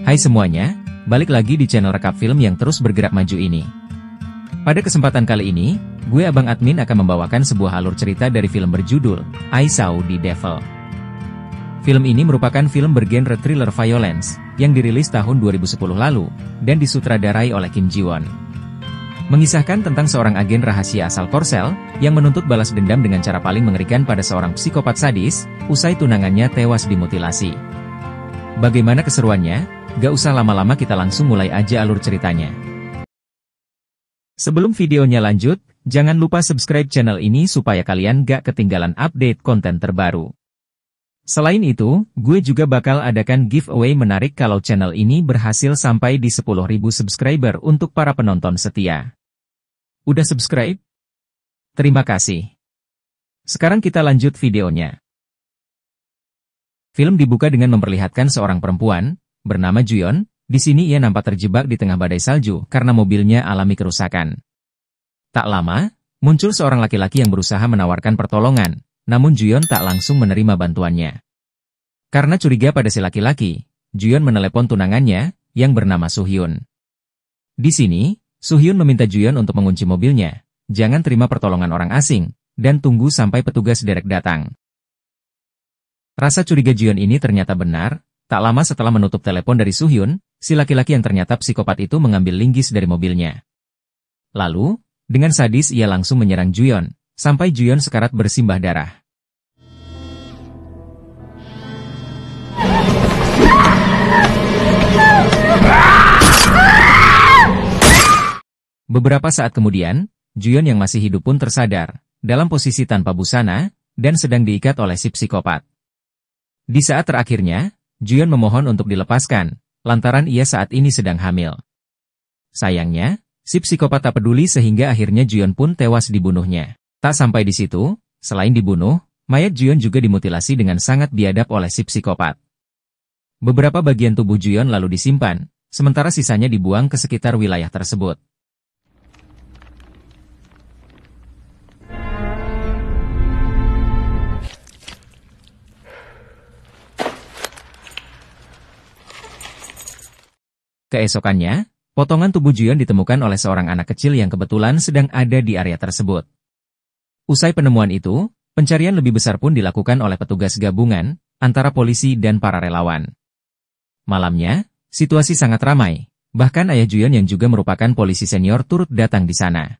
Hai semuanya, balik lagi di channel rekap film yang terus bergerak maju ini. Pada kesempatan kali ini, gue Abang Admin akan membawakan sebuah alur cerita dari film berjudul I Saw the Devil. Film ini merupakan film bergenre thriller violence, yang dirilis tahun 2010 lalu, dan disutradarai oleh Kim Ji-won. Mengisahkan tentang seorang agen rahasia asal Korsel, yang menuntut balas dendam dengan cara paling mengerikan pada seorang psikopat sadis, usai tunangannya tewas dimutilasi. Bagaimana keseruannya? Gak usah lama-lama, kita langsung mulai aja alur ceritanya. Sebelum videonya lanjut, jangan lupa subscribe channel ini supaya kalian gak ketinggalan update konten terbaru. Selain itu, gue juga bakal adakan giveaway menarik kalau channel ini berhasil sampai di 10.000 subscriber untuk para penonton setia. Udah subscribe? Terima kasih. Sekarang kita lanjut videonya. Film dibuka dengan memperlihatkan seorang perempuan bernama Juyeon. Di sini ia nampak terjebak di tengah badai salju karena mobilnya alami kerusakan. Tak lama, muncul seorang laki-laki yang berusaha menawarkan pertolongan, namun Juyeon tak langsung menerima bantuannya. Karena curiga pada si laki-laki, Juyeon menelepon tunangannya, yang bernama Suhyun. Di sini, Suhyun meminta Juyeon untuk mengunci mobilnya, jangan terima pertolongan orang asing, dan tunggu sampai petugas derek datang. Rasa curiga Juyeon ini ternyata benar. Tak lama setelah menutup telepon dari Suhyun, si laki-laki yang ternyata psikopat itu mengambil linggis dari mobilnya. Lalu, dengan sadis ia langsung menyerang Juyeon, sampai Juyeon sekarat bersimbah darah. Beberapa saat kemudian, Juyeon yang masih hidup pun tersadar, dalam posisi tanpa busana, dan sedang diikat oleh si psikopat. Di saat terakhirnya, Juyeon memohon untuk dilepaskan, lantaran ia saat ini sedang hamil. Sayangnya, si psikopat tak peduli sehingga akhirnya Juyeon pun tewas dibunuhnya. Tak sampai di situ, selain dibunuh, mayat Juyeon juga dimutilasi dengan sangat biadab oleh si psikopat. Beberapa bagian tubuh Juyeon lalu disimpan, sementara sisanya dibuang ke sekitar wilayah tersebut. Keesokannya, potongan tubuh Juyeon ditemukan oleh seorang anak kecil yang kebetulan sedang ada di area tersebut. Usai penemuan itu, pencarian lebih besar pun dilakukan oleh petugas gabungan, antara polisi dan para relawan. Malamnya, situasi sangat ramai, bahkan ayah Juyeon yang juga merupakan polisi senior turut datang di sana.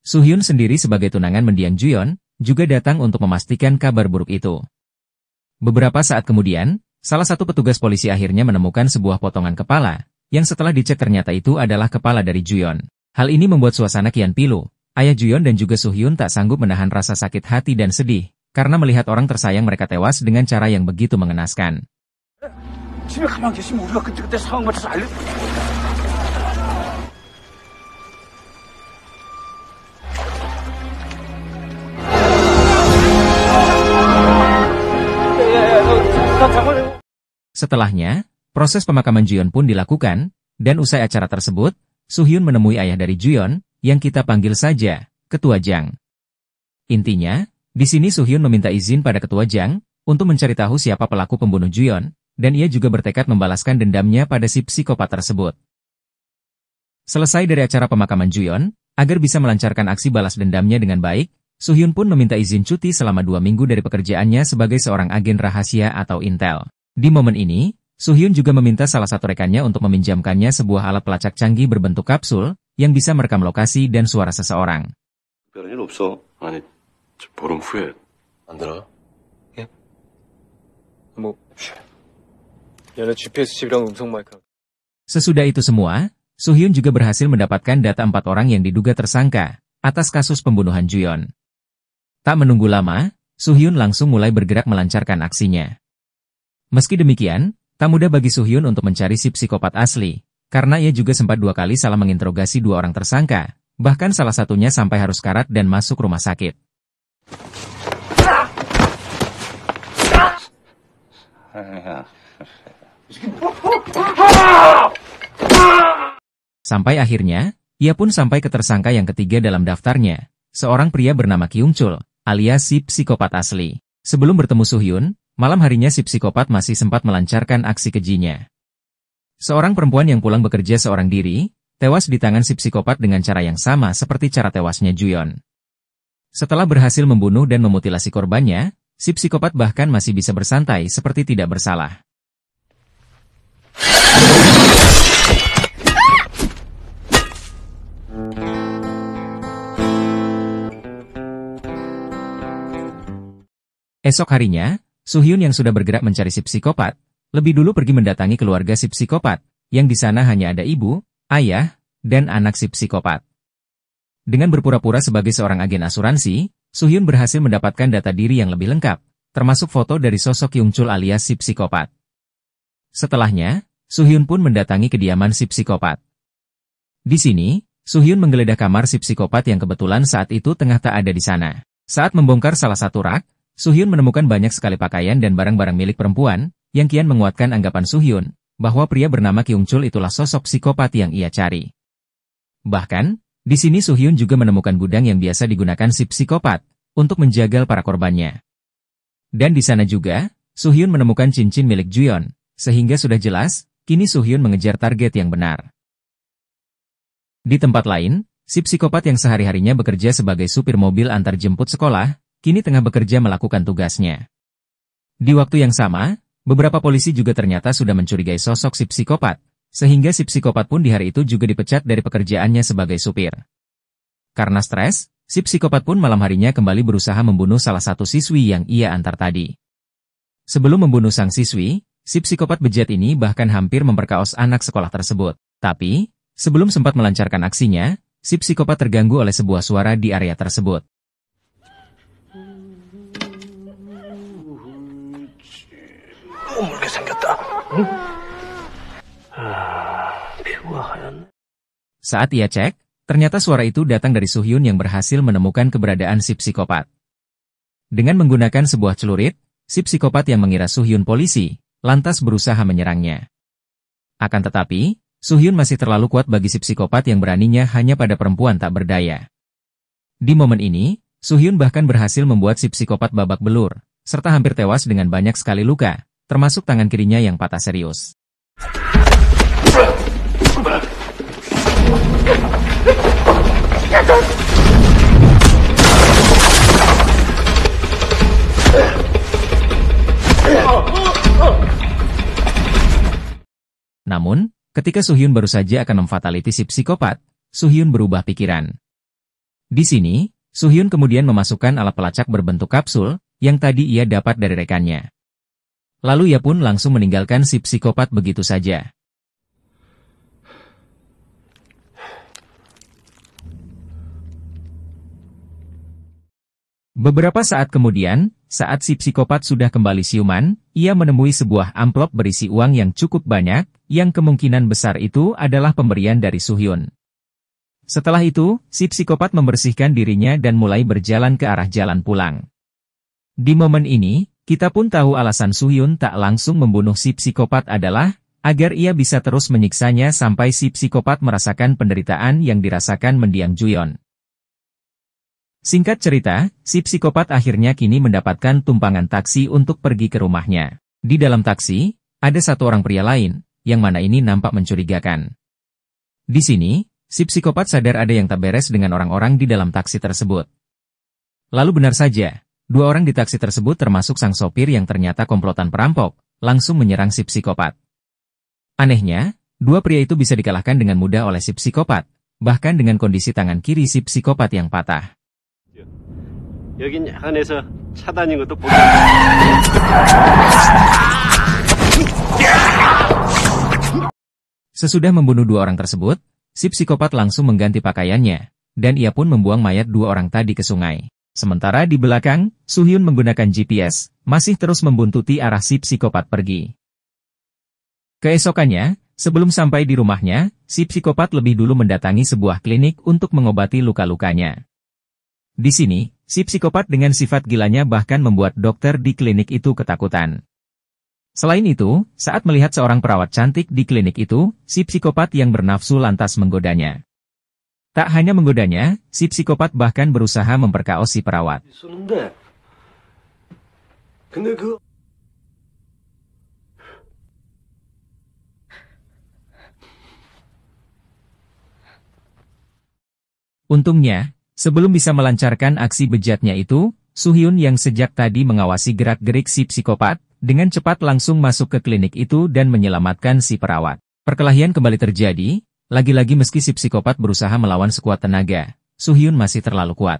Suhyun sendiri sebagai tunangan mendiang Juyeon, juga datang untuk memastikan kabar buruk itu. Beberapa saat kemudian, salah satu petugas polisi akhirnya menemukan sebuah potongan kepala, yang setelah dicek ternyata itu adalah kepala dari Juyeon. Hal ini membuat suasana kian pilu. Ayah Juyeon dan juga Suhyun tak sanggup menahan rasa sakit hati dan sedih, karena melihat orang tersayang mereka tewas dengan cara yang begitu mengenaskan. Setelahnya, proses pemakaman Juyeon pun dilakukan, dan usai acara tersebut, Suhyun menemui ayah dari Juyeon, yang kita panggil saja Ketua Jang. Intinya, di sini Suhyun meminta izin pada Ketua Jang, untuk mencari tahu siapa pelaku pembunuh Juyeon, dan ia juga bertekad membalaskan dendamnya pada si psikopat tersebut. Selesai dari acara pemakaman Juyeon, agar bisa melancarkan aksi balas dendamnya dengan baik, Suhyun pun meminta izin cuti selama 2 minggu dari pekerjaannya sebagai seorang agen rahasia atau intel. Di momen ini, Suhyun juga meminta salah satu rekannya untuk meminjamkannya sebuah alat pelacak canggih berbentuk kapsul, yang bisa merekam lokasi dan suara seseorang. Sesudah itu semua, Suhyun juga berhasil mendapatkan data 4 orang yang diduga tersangka, atas kasus pembunuhan Juyeon. Tak menunggu lama, Suhyun langsung mulai bergerak melancarkan aksinya. Meski demikian, tak mudah bagi Suhyun untuk mencari si psikopat asli, karena ia juga sempat 2 kali salah menginterogasi 2 orang tersangka, bahkan salah satunya sampai harus karat dan masuk rumah sakit. Sampai akhirnya, ia pun sampai ke tersangka yang ketiga dalam daftarnya, seorang pria bernama Kyung Chul, alias si psikopat asli. Sebelum bertemu Suhyun, malam harinya si psikopat masih sempat melancarkan aksi kejinya. Seorang perempuan yang pulang bekerja seorang diri, tewas di tangan si psikopat dengan cara yang sama seperti cara tewasnya Juyeon. Setelah berhasil membunuh dan memutilasi korbannya, si psikopat bahkan masih bisa bersantai seperti tidak bersalah. Esok harinya, Soo-hyun yang sudah bergerak mencari si psikopat, lebih dulu pergi mendatangi keluarga si psikopat, yang di sana hanya ada ibu, ayah, dan anak si psikopat. Dengan berpura-pura sebagai seorang agen asuransi, Soo-hyun berhasil mendapatkan data diri yang lebih lengkap, termasuk foto dari sosok Kyung-chul alias si psikopat. Setelahnya, Soo-hyun pun mendatangi kediaman si psikopat. Di sini, Soo-hyun menggeledah kamar si psikopat yang kebetulan saat itu tengah tak ada di sana. Saat membongkar salah satu rak, Soo-hyun menemukan banyak sekali pakaian dan barang-barang milik perempuan, yang kian menguatkan anggapan Soo-hyun, bahwa pria bernama Kyung-chul itulah sosok psikopat yang ia cari. Bahkan, di sini Soo-hyun juga menemukan gudang yang biasa digunakan si psikopat, untuk menjagal para korbannya. Dan di sana juga, Soo-hyun menemukan cincin milik Juyeon, sehingga sudah jelas, kini Soo-hyun mengejar target yang benar. Di tempat lain, si psikopat yang sehari-harinya bekerja sebagai supir mobil antar jemput sekolah, kini tengah bekerja melakukan tugasnya. Di waktu yang sama, beberapa polisi juga ternyata sudah mencurigai sosok si psikopat, sehingga si psikopat pun di hari itu juga dipecat dari pekerjaannya sebagai supir. Karena stres, si psikopat pun malam harinya kembali berusaha membunuh salah satu siswi yang ia antar tadi. Sebelum membunuh sang siswi, si psikopat bejat ini bahkan hampir memperkaos anak sekolah tersebut. Tapi, sebelum sempat melancarkan aksinya, si psikopat terganggu oleh sebuah suara di area tersebut. Saat ia cek, ternyata suara itu datang dari Soo-hyun yang berhasil menemukan keberadaan si psikopat. Dengan menggunakan sebuah celurit, si psikopat yang mengira Soo-hyun polisi, lantas berusaha menyerangnya. Akan tetapi, Soo-hyun masih terlalu kuat bagi si psikopat yang beraninya hanya pada perempuan tak berdaya. Di momen ini, Soo-hyun bahkan berhasil membuat si psikopat babak belur, serta hampir tewas dengan banyak sekali luka, termasuk tangan kirinya yang patah serius. Namun, ketika Soo-hyun baru saja akan memfataliti si psikopat, Soo-hyun berubah pikiran. Di sini, Soo-hyun kemudian memasukkan alat pelacak berbentuk kapsul, yang tadi ia dapat dari rekannya. Lalu ia pun langsung meninggalkan si psikopat begitu saja. Beberapa saat kemudian, saat si psikopat sudah kembali siuman, ia menemui sebuah amplop berisi uang yang cukup banyak, yang kemungkinan besar itu adalah pemberian dari Soo-hyun. Setelah itu, si psikopat membersihkan dirinya dan mulai berjalan ke arah jalan pulang. Di momen ini, kita pun tahu alasan Soo-hyun tak langsung membunuh si psikopat adalah, agar ia bisa terus menyiksanya sampai si psikopat merasakan penderitaan yang dirasakan mendiang Juyeon. Singkat cerita, si psikopat akhirnya kini mendapatkan tumpangan taksi untuk pergi ke rumahnya. Di dalam taksi, ada satu orang pria lain, yang mana ini nampak mencurigakan. Di sini, si psikopat sadar ada yang tak beres dengan orang-orang di dalam taksi tersebut. Lalu benar saja, dua orang di taksi tersebut termasuk sang sopir yang ternyata komplotan perampok, langsung menyerang si psikopat. Anehnya, dua pria itu bisa dikalahkan dengan mudah oleh si psikopat, bahkan dengan kondisi tangan kiri si psikopat yang patah. Sesudah membunuh dua orang tersebut, si psikopat langsung mengganti pakaiannya, dan ia pun membuang mayat dua orang tadi ke sungai. Sementara di belakang, Soo-hyun menggunakan GPS, masih terus membuntuti arah si psikopat pergi. Keesokannya, sebelum sampai di rumahnya, si psikopat lebih dulu mendatangi sebuah klinik untuk mengobati luka-lukanya. Di sini, si psikopat dengan sifat gilanya bahkan membuat dokter di klinik itu ketakutan. Selain itu, saat melihat seorang perawat cantik di klinik itu, si psikopat yang bernafsu lantas menggodanya. Tak hanya menggodanya, si psikopat bahkan berusaha memperkaos si perawat. Untungnya, sebelum bisa melancarkan aksi bejatnya itu, Suhyun yang sejak tadi mengawasi gerak-gerik si psikopat, dengan cepat langsung masuk ke klinik itu dan menyelamatkan si perawat. Perkelahian kembali terjadi, lagi-lagi meski si psikopat berusaha melawan sekuat tenaga, Suhyun masih terlalu kuat.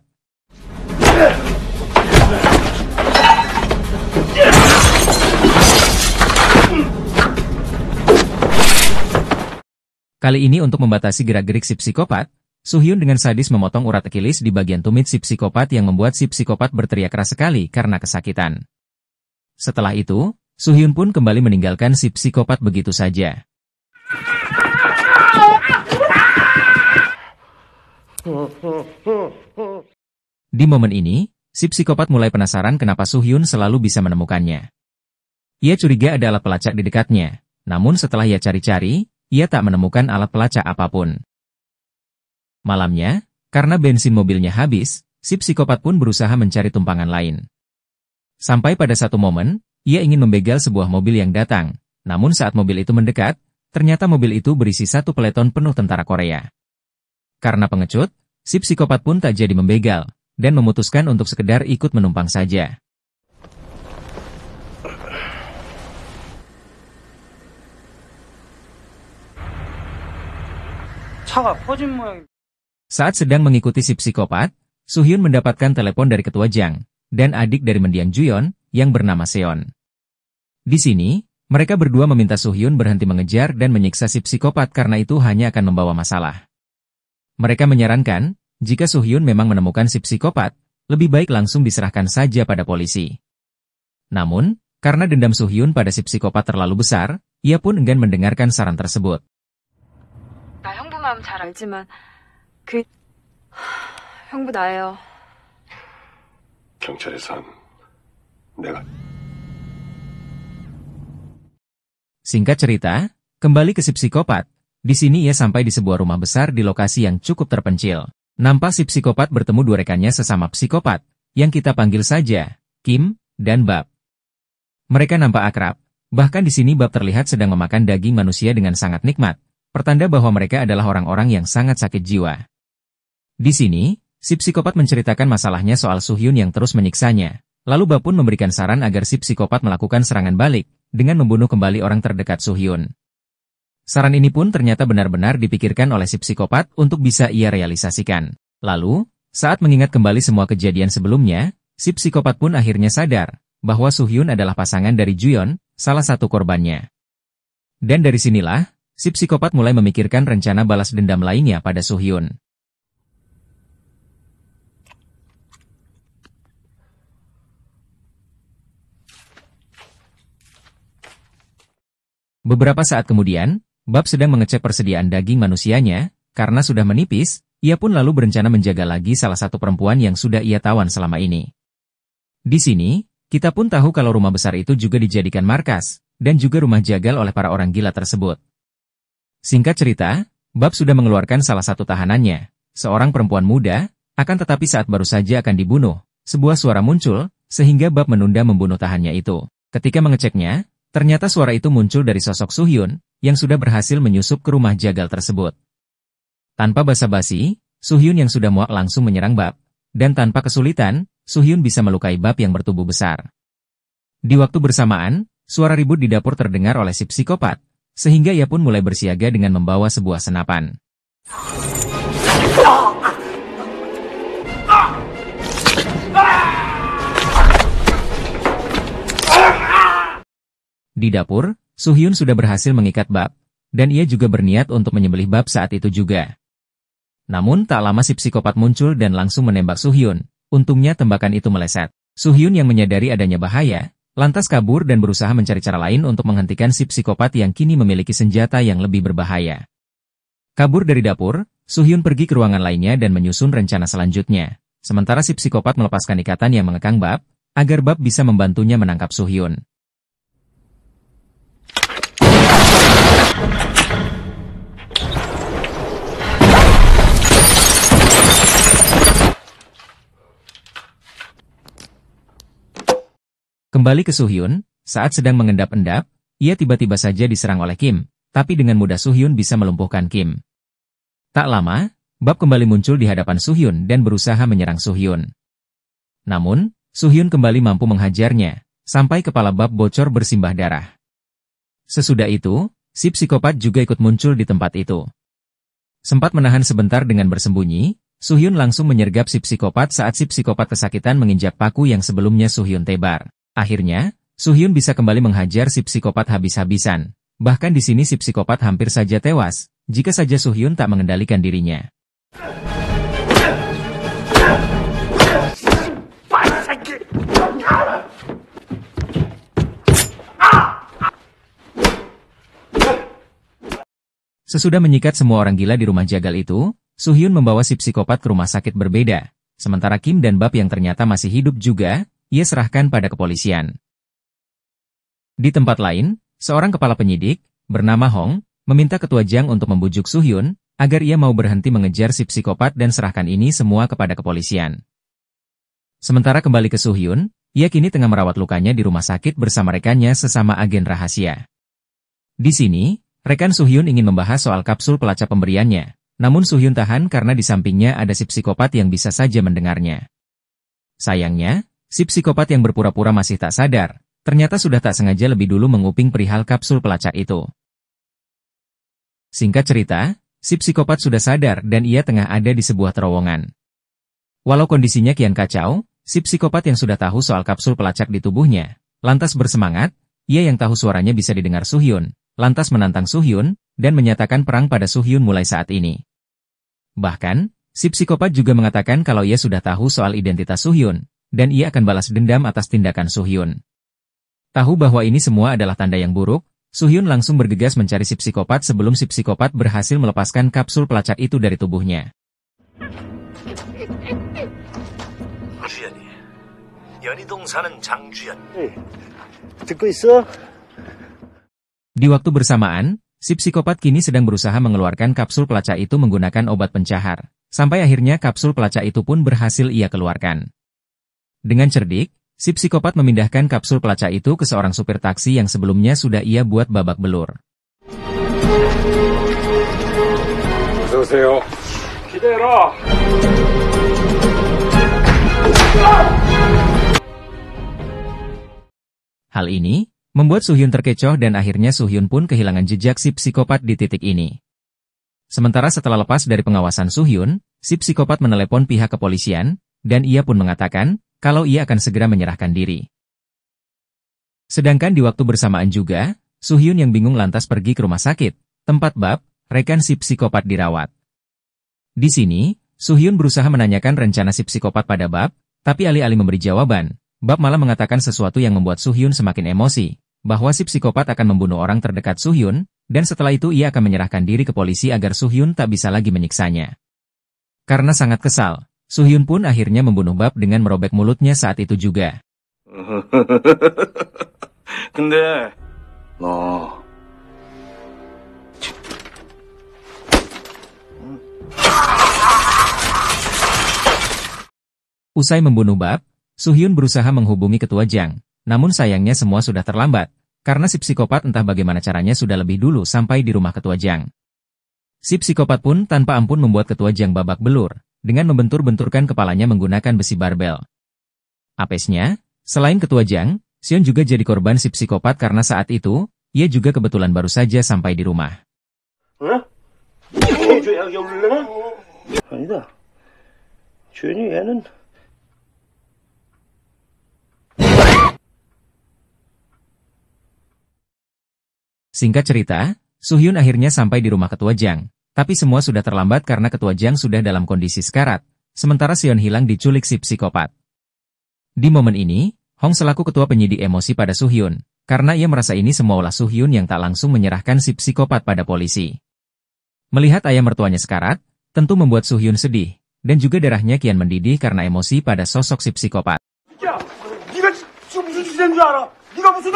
Kali ini untuk membatasi gerak-gerik si psikopat, Suhyun dengan sadis memotong urat Achilles di bagian tumit si psikopat yang membuat si psikopat berteriak keras sekali karena kesakitan. Setelah itu, Suhyun pun kembali meninggalkan si psikopat begitu saja. Di momen ini, si psikopat mulai penasaran kenapa Suhyun selalu bisa menemukannya. Ia curiga ada alat pelacak di dekatnya, namun setelah ia cari-cari, ia tak menemukan alat pelacak apapun. Malamnya, karena bensin mobilnya habis, si psikopat pun berusaha mencari tumpangan lain. Sampai pada satu momen, ia ingin membegal sebuah mobil yang datang, namun saat mobil itu mendekat, ternyata mobil itu berisi satu peleton penuh tentara Korea. Karena pengecut, si psikopat pun tak jadi membegal, dan memutuskan untuk sekedar ikut menumpang saja. Saat sedang mengikuti si psikopat, Suhyun mendapatkan telepon dari ketua Jang, dan adik dari mendiang Juyeon, yang bernama Seon. Di sini, mereka berdua meminta Suhyun berhenti mengejar dan menyiksa si psikopat karena itu hanya akan membawa masalah. Mereka menyarankan, jika Suhyun memang menemukan si psikopat, lebih baik langsung diserahkan saja pada polisi. Namun, karena dendam Suhyun pada si psikopat terlalu besar, ia pun enggan mendengarkan saran tersebut. 나 형부 마음 잘 알지만 형부 나예요. 경찰에선 내가. Singkat cerita, kembali ke si psikopat. Di sini ia sampai di sebuah rumah besar di lokasi yang cukup terpencil. Nampak si psikopat bertemu dua rekannya sesama psikopat, yang kita panggil saja Kim dan Bab. Mereka nampak akrab, bahkan di sini Bab terlihat sedang memakan daging manusia dengan sangat nikmat. Pertanda bahwa mereka adalah orang-orang yang sangat sakit jiwa. Di sini, si psikopat menceritakan masalahnya soal Suhyun yang terus menyiksanya. Lalu Bab pun memberikan saran agar si psikopat melakukan serangan balik, dengan membunuh kembali orang terdekat Suhyun. Saran ini pun ternyata benar-benar dipikirkan oleh si psikopat untuk bisa ia realisasikan. Lalu, saat mengingat kembali semua kejadian sebelumnya, si psikopat pun akhirnya sadar, bahwa Suhyun adalah pasangan dari Juyeon, salah satu korbannya. Dan dari sinilah, si psikopat mulai memikirkan rencana balas dendam lainnya pada Suhyun. Beberapa saat kemudian, Bab sedang mengecek persediaan daging manusianya, karena sudah menipis, ia pun lalu berencana menjaga lagi salah satu perempuan yang sudah ia tawan selama ini. Di sini, kita pun tahu kalau rumah besar itu juga dijadikan markas, dan juga rumah jagal oleh para orang gila tersebut. Singkat cerita, Bab sudah mengeluarkan salah satu tahanannya, seorang perempuan muda, akan tetapi saat baru saja akan dibunuh, sebuah suara muncul, sehingga Bab menunda membunuh tahannya itu. Ketika mengeceknya, ternyata suara itu muncul dari sosok Suhyun, yang sudah berhasil menyusup ke rumah jagal tersebut. Tanpa basa-basi, Suhyun yang sudah muak langsung menyerang Bab, dan tanpa kesulitan, Suhyun bisa melukai Bab yang bertubuh besar. Di waktu bersamaan, suara ribut di dapur terdengar oleh si psikopat, sehingga ia pun mulai bersiaga dengan membawa sebuah senapan. Di dapur, Suhyun sudah berhasil mengikat Bab, dan ia juga berniat untuk menyembelih Bab saat itu juga. Namun tak lama si psikopat muncul dan langsung menembak Suhyun. Untungnya tembakan itu meleset. Suhyun yang menyadari adanya bahaya, lantas kabur dan berusaha mencari cara lain untuk menghentikan si psikopat yang kini memiliki senjata yang lebih berbahaya. Kabur dari dapur, Suhyun pergi ke ruangan lainnya dan menyusun rencana selanjutnya. Sementara si psikopat melepaskan ikatan yang mengekang Bab, agar Bab bisa membantunya menangkap Suhyun. Kembali ke Suhyun, saat sedang mengendap-endap, ia tiba-tiba saja diserang oleh Kim, tapi dengan mudah Suhyun bisa melumpuhkan Kim. Tak lama, Bab kembali muncul di hadapan Soo-hyun dan berusaha menyerang Soo-hyun. Namun, Soo-hyun kembali mampu menghajarnya, sampai kepala Bab bocor bersimbah darah. Sesudah itu, si psikopat juga ikut muncul di tempat itu. Sempat menahan sebentar dengan bersembunyi, Soo-hyun langsung menyergap si psikopat saat si psikopat kesakitan menginjak paku yang sebelumnya Soo-hyun tebar. Akhirnya, Soo-hyun bisa kembali menghajar si psikopat habis-habisan. Bahkan di sini si psikopat hampir saja tewas, jika saja Soo-hyun tak mengendalikan dirinya. Sesudah menyikat semua orang gila di rumah jagal itu, Soo-hyun membawa si psikopat ke rumah sakit berbeda. Sementara Kim dan Bab yang ternyata masih hidup juga, ia serahkan pada kepolisian. Di tempat lain, seorang kepala penyidik, bernama Hong, meminta Ketua Jang untuk membujuk Soo-hyun, agar ia mau berhenti mengejar si psikopat dan serahkan ini semua kepada kepolisian. Sementara kembali ke Soo-hyun, ia kini tengah merawat lukanya di rumah sakit bersama rekannya sesama agen rahasia. Di sini, rekan Soo-hyun ingin membahas soal kapsul pelacak pemberiannya. Namun Soo-hyun tahan karena di sampingnya ada si psikopat yang bisa saja mendengarnya. Sayangnya, si psikopat yang berpura-pura masih tak sadar, ternyata sudah tak sengaja lebih dulu menguping perihal kapsul pelacak itu. Singkat cerita, si psikopat sudah sadar dan ia tengah ada di sebuah terowongan. Walau kondisinya kian kacau, si psikopat yang sudah tahu soal kapsul pelacak di tubuhnya, lantas bersemangat, ia yang tahu suaranya bisa didengar Soo-hyun, lantas menantang Soo-hyun, dan menyatakan perang pada Soo-hyun mulai saat ini. Bahkan, si psikopat juga mengatakan kalau ia sudah tahu soal identitas Soo-hyun, dan ia akan balas dendam atas tindakan Soo-hyun. Tahu bahwa ini semua adalah tanda yang buruk, Soo-hyun langsung bergegas mencari si psikopat sebelum si psikopat berhasil melepaskan kapsul pelacak itu dari tubuhnya. Di waktu bersamaan, si psikopat kini sedang berusaha mengeluarkan kapsul pelacak itu menggunakan obat pencahar, sampai akhirnya kapsul pelacak itu pun berhasil ia keluarkan. Dengan cerdik, si psikopat memindahkan kapsul pelacak itu ke seorang supir taksi yang sebelumnya sudah ia buat babak belur. Hal ini membuat Soo-hyun terkecoh dan akhirnya Soo-hyun pun kehilangan jejak si psikopat di titik ini. Sementara setelah lepas dari pengawasan Soo-hyun, si psikopat menelepon pihak kepolisian, dan ia pun mengatakan kalau ia akan segera menyerahkan diri. Sedangkan di waktu bersamaan juga, Soo-hyun yang bingung lantas pergi ke rumah sakit, tempat Bab, rekan si psikopat dirawat. Di sini, Soo-hyun berusaha menanyakan rencana si psikopat pada Bab, tapi alih-alih memberi jawaban, Bab malah mengatakan sesuatu yang membuat Soo-hyun semakin emosi, bahwa si psikopat akan membunuh orang terdekat Soo-hyun, dan setelah itu ia akan menyerahkan diri ke polisi agar Soo-hyun tak bisa lagi menyiksanya. Karena sangat kesal, Soo-hyun pun akhirnya membunuh Bab dengan merobek mulutnya saat itu juga. 근데 너 Usai membunuh Bab, Soo-hyun berusaha menghubungi Ketua Jang, namun sayangnya semua sudah terlambat, karena si psikopat entah bagaimana caranya sudah lebih dulu sampai di rumah Ketua Jang. Si psikopat pun tanpa ampun membuat Ketua Jang babak belur, dengan membentur-benturkan kepalanya menggunakan besi barbel. Apesnya, selain Ketua Jang, Seon juga jadi korban si psikopat karena saat itu, ia juga kebetulan baru saja sampai di rumah. 아니다. 주연이 얘는 Singkat cerita, Soo-hyun akhirnya sampai di rumah Ketua Jang, tapi semua sudah terlambat karena Ketua Jang sudah dalam kondisi sekarat, sementara Seon hilang diculik si psikopat. Di momen ini, Hong selaku ketua penyidik emosi pada Soo-hyun, karena ia merasa ini semua ulah Soo-hyun yang tak langsung menyerahkan si psikopat pada polisi. Melihat ayah mertuanya sekarat, tentu membuat Soo-hyun sedih, dan juga darahnya kian mendidih karena emosi pada sosok si psikopat. 야, 네가 지금 무슨 짓을 한 줄 알아? 네가 무슨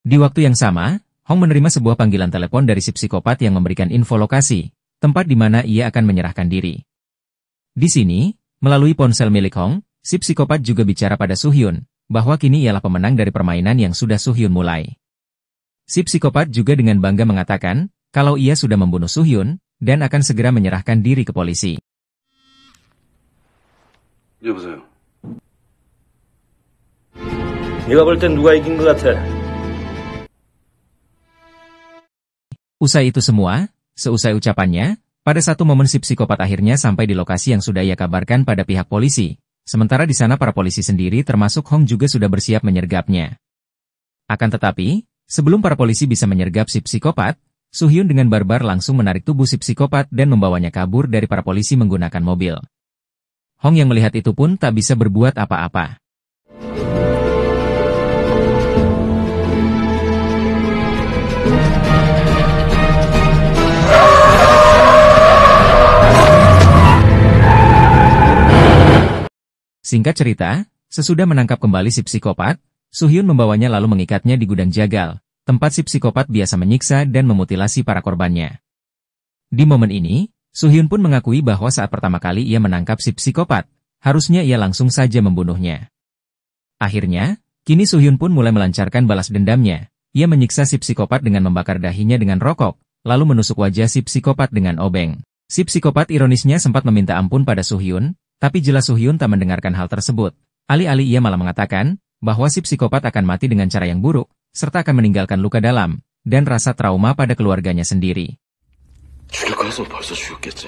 Di waktu yang sama, Hong menerima sebuah panggilan telepon dari si psikopat yang memberikan info lokasi, tempat di mana ia akan menyerahkan diri. Di sini, melalui ponsel milik Hong, si psikopat juga bicara pada Soo-hyun, bahwa kini ialah pemenang dari permainan yang sudah Soo-hyun mulai. Si psikopat juga dengan bangga mengatakan, kalau ia sudah membunuh Soo-hyun, dan akan segera menyerahkan diri ke polisi. 여보세요. 네가 볼 땐 누가 이긴 것 같아? Usai itu semua, seusai ucapannya, pada satu momen si psikopat akhirnya sampai di lokasi yang sudah ia kabarkan pada pihak polisi. Sementara di sana para polisi sendiri termasuk Hong juga sudah bersiap menyergapnya. Akan tetapi, sebelum para polisi bisa menyergap si psikopat, Soo-hyun dengan barbar langsung menarik tubuh si psikopat dan membawanya kabur dari para polisi menggunakan mobil. Hong yang melihat itu pun tak bisa berbuat apa-apa. Singkat cerita, sesudah menangkap kembali si psikopat, Soo-hyun membawanya lalu mengikatnya di gudang jagal, tempat si psikopat biasa menyiksa dan memutilasi para korbannya. Di momen ini, Soo-hyun pun mengakui bahwa saat pertama kali ia menangkap si psikopat, harusnya ia langsung saja membunuhnya. Akhirnya, kini Soo-hyun pun mulai melancarkan balas dendamnya. Ia menyiksa si psikopat dengan membakar dahinya dengan rokok, lalu menusuk wajah si psikopat dengan obeng. Si psikopat ironisnya sempat meminta ampun pada Soo-hyun, tapi jelas Soo-hyun tak mendengarkan hal tersebut. Alih-alih ia malah mengatakan bahwa si psikopat akan mati dengan cara yang buruk, serta akan meninggalkan luka dalam dan rasa trauma pada keluarganya sendiri. 죽일 거였으면 벌써 죽였겠지.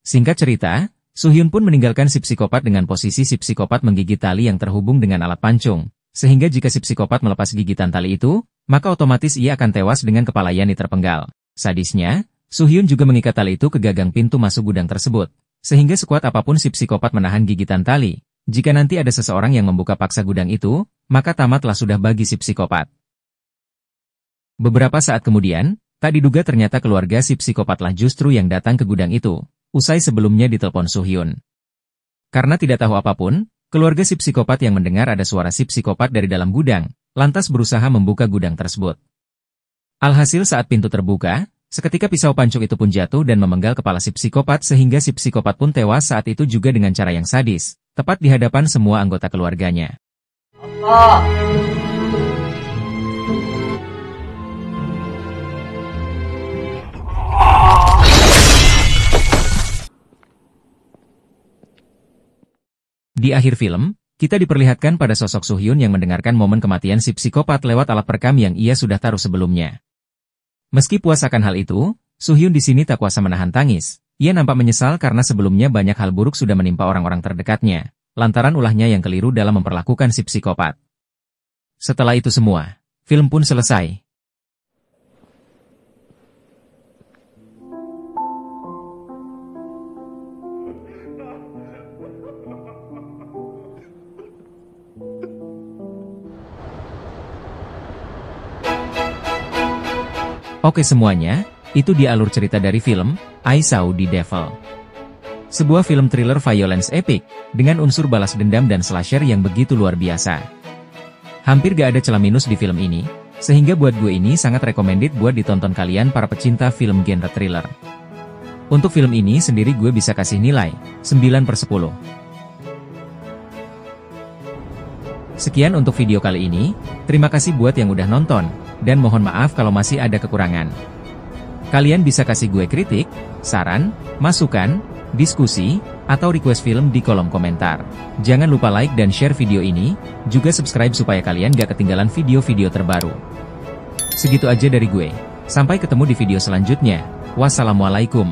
Singkat cerita, Soo-hyun pun meninggalkan si psikopat dengan posisi si psikopat menggigit tali yang terhubung dengan alat pancung, sehingga jika si psikopat melepas gigitan tali itu, maka otomatis ia akan tewas dengan kepala Yani terpenggal. Sadisnya, Soo-hyun juga mengikat tali itu ke gagang pintu masuk gudang tersebut. Sehingga sekuat apapun si psikopat menahan gigitan tali, jika nanti ada seseorang yang membuka paksa gudang itu, maka tamatlah sudah bagi si psikopat. Beberapa saat kemudian, tak diduga ternyata keluarga si psikopatlah justru yang datang ke gudang itu, usai sebelumnya ditelepon Soo-hyun. Karena tidak tahu apapun, keluarga si psikopat yang mendengar ada suara si psikopat dari dalam gudang, lantas berusaha membuka gudang tersebut. Alhasil saat pintu terbuka, seketika pisau pancung itu pun jatuh dan memenggal kepala si psikopat sehingga si psikopat pun tewas saat itu juga dengan cara yang sadis, tepat di hadapan semua anggota keluarganya. Di akhir film, kita diperlihatkan pada sosok Soo-hyun yang mendengarkan momen kematian si psikopat lewat alat perekam yang ia sudah taruh sebelumnya. Meski puas akan hal itu, Soo-hyun di sini tak kuasa menahan tangis. Ia nampak menyesal karena sebelumnya banyak hal buruk sudah menimpa orang-orang terdekatnya, lantaran ulahnya yang keliru dalam memperlakukan si psikopat. Setelah itu semua, film pun selesai. Oke semuanya, itu dia alur cerita dari film I Saw the Devil. Sebuah film thriller violence epic, dengan unsur balas dendam dan slasher yang begitu luar biasa. Hampir gak ada celah minus di film ini, sehingga buat gue ini sangat recommended buat ditonton kalian para pecinta film genre thriller. Untuk film ini sendiri gue bisa kasih nilai 9/10. Sekian untuk video kali ini, terima kasih buat yang udah nonton, dan mohon maaf kalau masih ada kekurangan. Kalian bisa kasih gue kritik, saran, masukan, diskusi, atau request film di kolom komentar. Jangan lupa like dan share video ini, juga subscribe supaya kalian gak ketinggalan video-video terbaru. Segitu aja dari gue. Sampai ketemu di video selanjutnya. Wassalamualaikum.